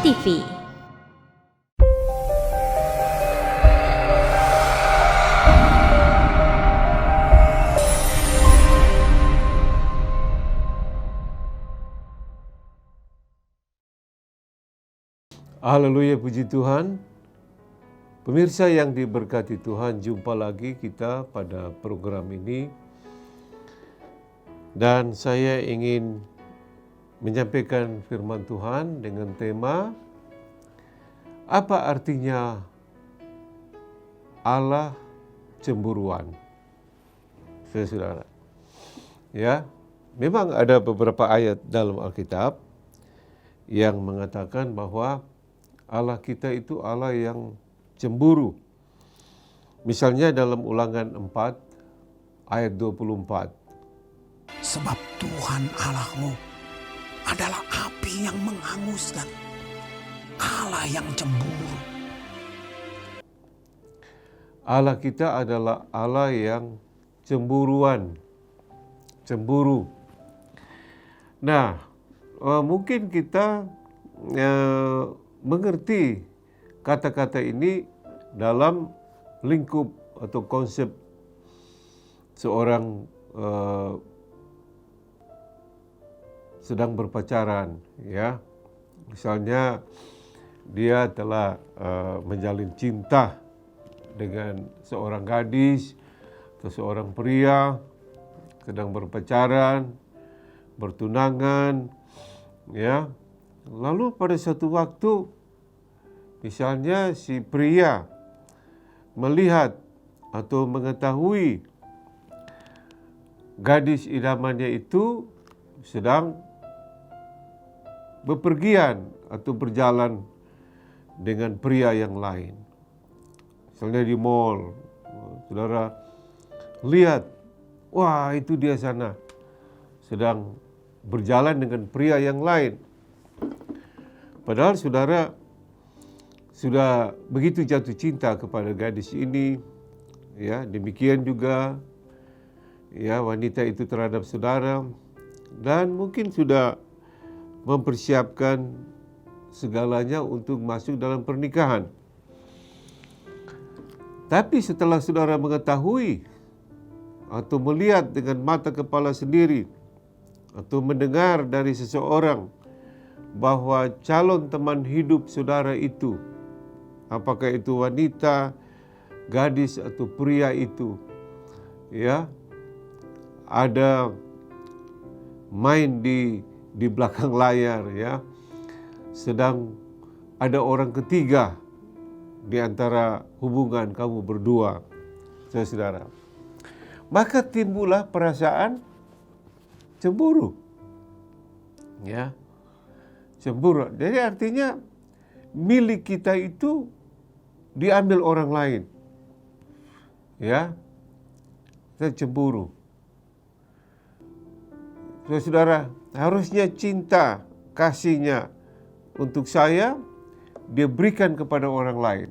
TV. Haleluya, puji Tuhan. Pemirsa yang diberkati Tuhan, jumpa lagi kita pada program ini. Dan saya ingin menyampaikan firman Tuhan dengan tema, apa artinya Allah cemburuan? Saudara, ya, memang ada beberapa ayat dalam Alkitab yang mengatakan bahwa Allah kita itu Allah yang cemburu. Misalnya dalam Ulangan 4 ayat 24. Sebab Tuhan Allahmu adalah api yang menghanguskan, Allah yang cemburu. Allah kita adalah Allah yang cemburuan, cemburu. Nah, mungkin kita mengerti kata-kata ini dalam lingkup atau konsep seorang sedang berpacaran, ya. Misalnya dia telah menjalin cinta dengan seorang gadis atau seorang pria, sedang berpacaran, bertunangan, ya. Lalu pada suatu waktu, misalnya si pria melihat atau mengetahui gadis idamannya itu sedang bepergian atau berjalan dengan pria yang lain. Misalnya di mall, saudara lihat, wah itu dia sana, sedang berjalan dengan pria yang lain. Padahal saudara sudah begitu jatuh cinta kepada gadis ini, ya, demikian juga ya wanita itu terhadap saudara, dan mungkin sudah mempersiapkan segalanya untuk masuk dalam pernikahan. Tapi setelah saudara mengetahui atau melihat dengan mata kepala sendiri atau mendengar dari seseorang bahwa calon teman hidup saudara itu, apakah itu wanita, gadis atau pria itu, ya, ada main di belakang layar, ya, sedang ada orang ketiga di antara hubungan kamu berdua, saudara, maka timbullah perasaan cemburu, ya. Cemburu. Jadi artinya milik kita itu diambil orang lain. Ya. Saya cemburu. Saudara, harusnya cinta kasihnya untuk saya dia berikan kepada orang lain.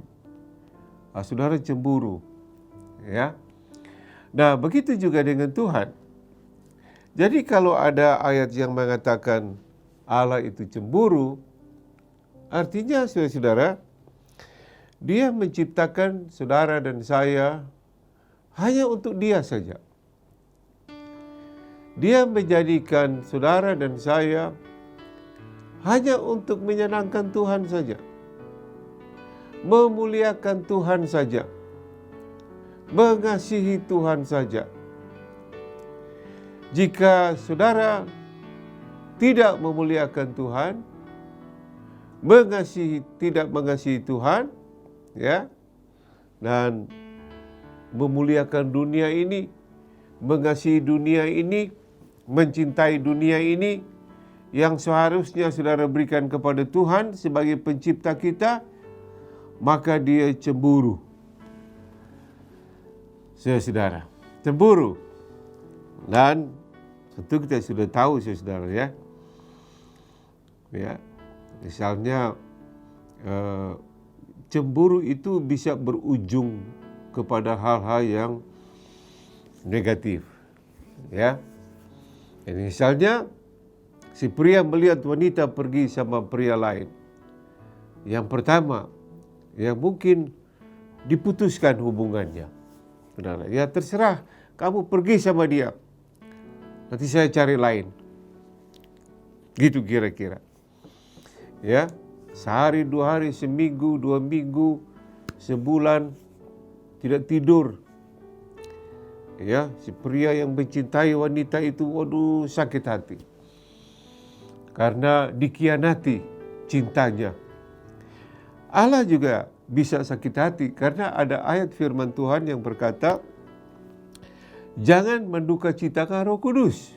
Saudara cemburu. Ya. Nah, begitu juga dengan Tuhan. Jadi kalau ada ayat yang mengatakan Allah itu cemburu, artinya saudara, dia menciptakan saudara dan saya hanya untuk dia saja. Dia menjadikan saudara dan saya hanya untuk menyenangkan Tuhan saja, memuliakan Tuhan saja, mengasihi Tuhan saja. Jika saudara tidak memuliakan Tuhan, tidak mengasihi Tuhan, ya, dan memuliakan dunia ini, mengasihi dunia ini, mencintai dunia ini, yang seharusnya saudara berikan kepada Tuhan sebagai pencipta kita, maka dia cemburu. Saudara, cemburu. Dan tentu kita sudah tahu, saudara, ya. Ya, misalnya cemburu itu bisa berujung kepada hal-hal yang negatif, ya. Jadi misalnya si pria melihat wanita pergi sama pria lain, Yang pertama, yang mungkin diputuskan hubungannya. Saudara, ya terserah, kamu pergi sama dia. Nanti saya cari lain. Gitu kira-kira. Ya, sehari, 2 hari, seminggu, 2 minggu, sebulan tidak tidur. Ya, si pria yang mencintai wanita itu, waduh, sakit hati. Karena dikhianati cintanya. Allah juga bisa sakit hati karena ada ayat firman Tuhan yang berkata, jangan menduka citakan Roh Kudus.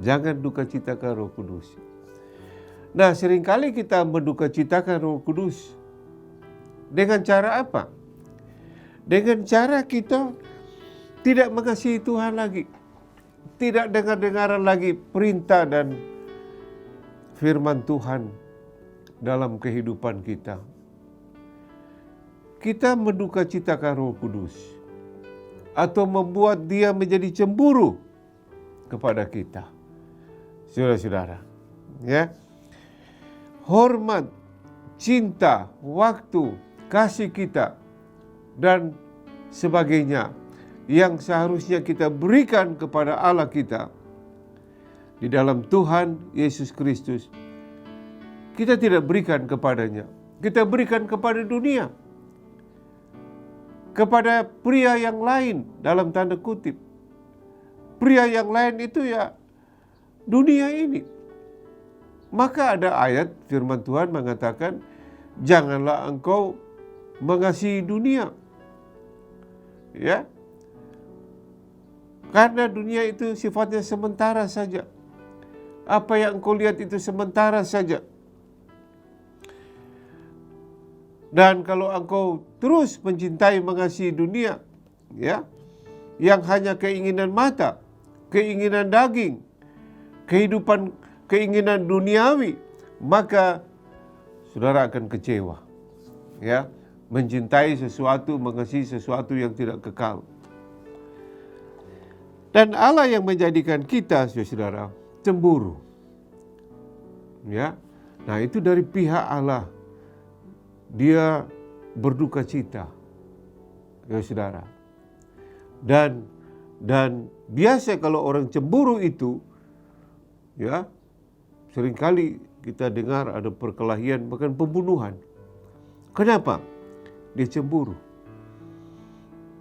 Jangan duka citakan Roh Kudus. Nah, seringkali kita menduka citakan Roh Kudus dengan cara apa? Dengan cara kita tidak mengasihi Tuhan lagi. Tidak dengar-dengaran lagi perintah dan firman Tuhan dalam kehidupan kita. Kita menduka citakan Roh Kudus atau membuat dia menjadi cemburu kepada kita. Saudara-saudara, ya. Hormat, cinta, waktu, kasih kita dan sebagainya yang seharusnya kita berikan kepada Allah kita di dalam Tuhan Yesus Kristus, kita tidak berikan kepadanya. Kita berikan kepada dunia, kepada pria yang lain dalam tanda kutip. Pria yang lain itu ya dunia ini. Maka ada ayat firman Tuhan mengatakan, janganlah engkau mengasihi dunia. Ya. Karena dunia itu sifatnya sementara saja. Apa yang engkau lihat itu sementara saja. Dan kalau engkau terus mencintai mengasihi dunia, ya, yang hanya keinginan mata, keinginan daging, keinginan duniawi, maka saudara akan kecewa. Ya, mencintai sesuatu, mengasihi sesuatu yang tidak kekal. Dan Allah yang menjadikan kita, saudara, cemburu. Ya. Nah, itu dari pihak Allah. Dia berduka cita. Ya, saudara. Dan biasa kalau orang cemburu itu, ya, seringkali kita dengar ada perkelahian, bahkan pembunuhan. Kenapa? Dia cemburu.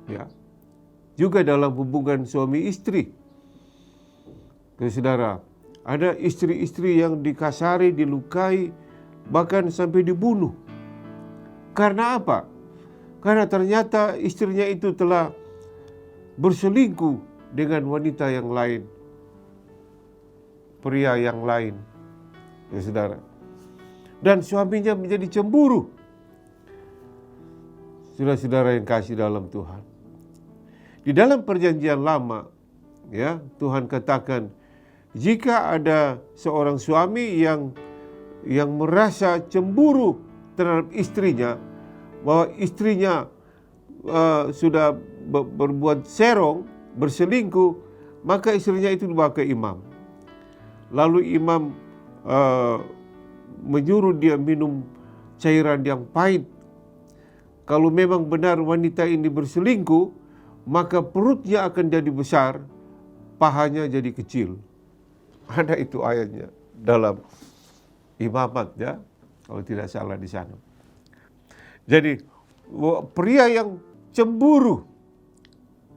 Ya. Juga dalam hubungan suami istri. Saudara, ada istri-istri yang dikasari, dilukai, bahkan sampai dibunuh. Karena apa? Karena ternyata istrinya itu telah berselingkuh dengan wanita yang lain, pria yang lain. Ya, saudara. Dan suaminya menjadi cemburu. Saudara-saudara yang kasih dalam Tuhan. Di dalam perjanjian lama, ya, Tuhan katakan, jika ada seorang suami yang merasa cemburu terhadap istrinya, bahwa istrinya sudah berbuat serong, berselingkuh, maka istrinya itu dibawa ke imam. Lalu imam menyuruh dia minum cairan yang pahit. Kalau memang benar wanita ini berselingkuh, maka perutnya akan jadi besar, pahanya jadi kecil. Ada itu ayatnya dalam Imamat, ya, kalau tidak salah di sana. Jadi pria yang cemburu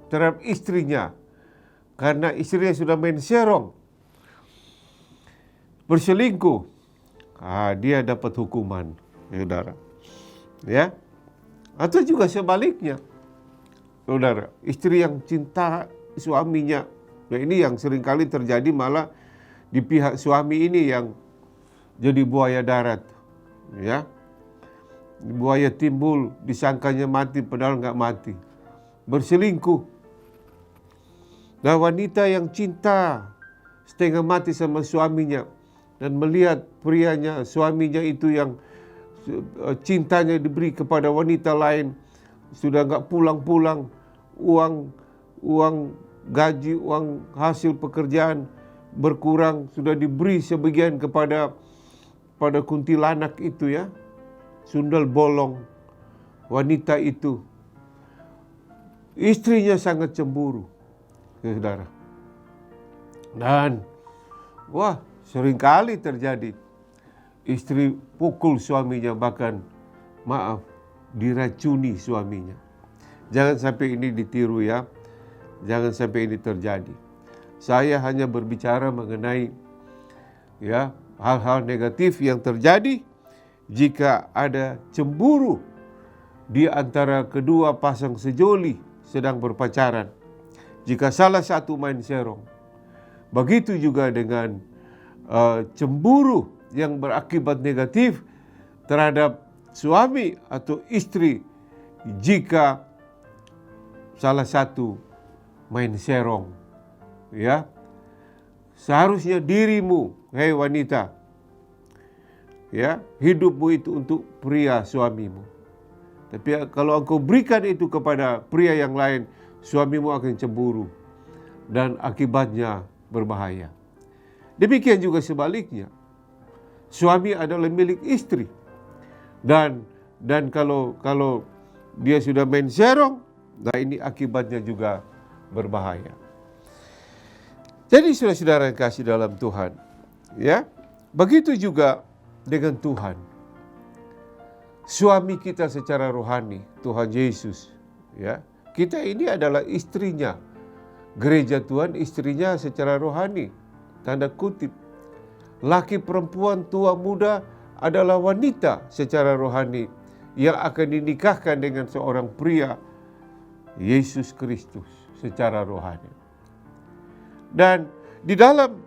terhadap istrinya karena istrinya sudah main serong, berselingkuh, dia dapat hukuman, saudara. Ya. Atau juga sebaliknya, saudara, istri yang cinta suaminya. Nah, ini yang seringkali terjadi malah di pihak suami ini yang jadi buaya darat. Ya. Buaya timbul, disangkanya mati padahal nggak mati. Berselingkuh. Nah, wanita yang cinta setengah mati sama suaminya dan melihat prianya, suaminya itu yang cintanya diberi kepada wanita lain, sudah nggak pulang-pulang, uang gaji, uang hasil pekerjaan berkurang, sudah diberi sebagian kepada pada kuntilanak itu ya, sundal bolong wanita itu. Istrinya sangat cemburu, saudara. Dan wah, seringkali terjadi istri pukul suaminya, bahkan diracuni suaminya. Jangan sampai ini ditiru ya. Jangan sampai ini terjadi. Saya hanya berbicara mengenai ya hal-hal negatif yang terjadi jika ada cemburu di antara kedua pasang sejoli sedang berpacaran. Jika salah satu main serong. Begitu juga dengan cemburu yang berakibat negatif terhadap suami atau istri jika salah satu main serong. Ya, seharusnya dirimu, hei wanita, ya, hidupmu itu untuk pria suamimu. Tapi kalau engkau berikan itu kepada pria yang lain, suamimu akan cemburu dan akibatnya berbahaya. Demikian juga sebaliknya, suami adalah milik istri dan kalau dia sudah main serong, nah ini akibatnya juga berbahaya. Jadi saudara-saudara yang kasih dalam Tuhan, ya, begitu juga dengan Tuhan. Suami kita secara rohani, Tuhan Yesus, ya, kita ini adalah istrinya. Gereja Tuhan istrinya secara rohani, tanda kutip. Laki perempuan tua muda adalah wanita secara rohani yang akan dinikahkan dengan seorang pria, Yesus Kristus, secara rohani. Dan di dalam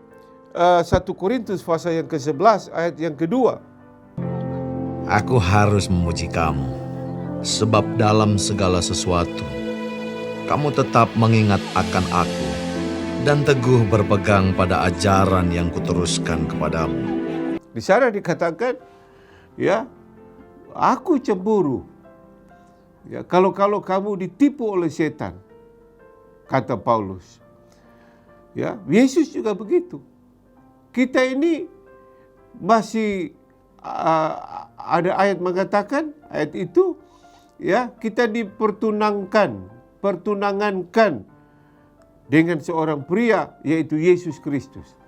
1 Korintus pasal yang ke-11 ayat yang kedua. Aku harus memuji kamu, sebab dalam segala sesuatu, kamu tetap mengingat akan aku, dan teguh berpegang pada ajaran yang kuteruskan kepadamu. Di sana dikatakan, ya, aku cemburu. Ya, kalau kamu ditipu oleh setan, kata Paulus. Ya, Yesus juga begitu. Kita ini masih ada ayat mengatakan, ayat itu, ya, kita pertunangankan dengan seorang pria, yaitu Yesus Kristus.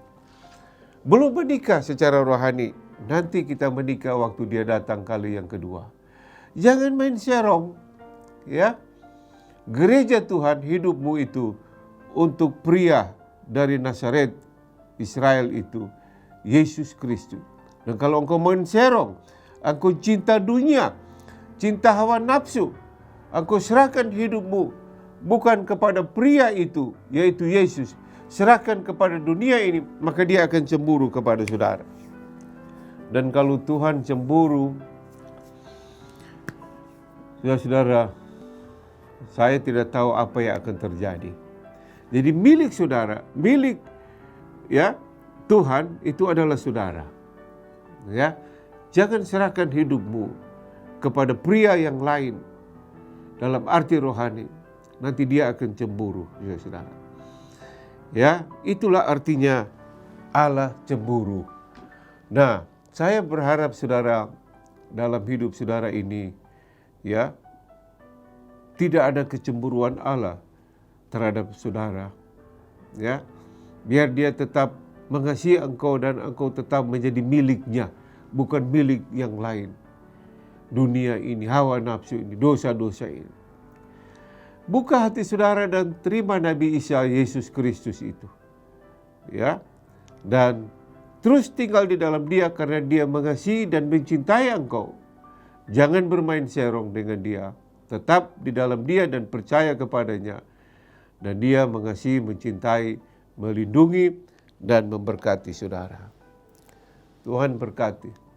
Belum menikah secara rohani, nanti kita menikah waktu dia datang kali yang kedua. Jangan main serong, ya. Gereja Tuhan, hidupmu itu untuk pria dari Nazaret, Israel itu, Yesus Kristus. Dan kalau engkau main serong, engkau cinta dunia, cinta hawa nafsu, engkau serahkan hidupmu bukan kepada pria itu, yaitu Yesus, serahkan kepada dunia ini, maka dia akan cemburu kepada saudara. Dan kalau Tuhan cemburu, saudara, saya tidak tahu apa yang akan terjadi. Jadi milik saudara, milik ya Tuhan itu adalah saudara. Ya, jangan serahkan hidupmu kepada pria yang lain dalam arti rohani. Nanti dia akan cemburu, ya saudara. Ya, itulah artinya Allah cemburu. Nah, saya berharap saudara dalam hidup saudara ini, ya, tidak ada kecemburuan Allah terhadap saudara, ya, biar dia tetap mengasihi engkau dan engkau tetap menjadi miliknya, bukan milik yang lain. Dunia ini, hawa nafsu ini, dosa-dosa ini. Buka hati saudara dan terima Nabi Isa Yesus Kristus itu, ya, dan terus tinggal di dalam Dia karena Dia mengasihi dan mencintai engkau. Jangan bermain serong dengan Dia, tetap di dalam Dia dan percaya kepadanya. Dan Dia mengasihi, mencintai, melindungi, dan memberkati saudara. Tuhan berkati.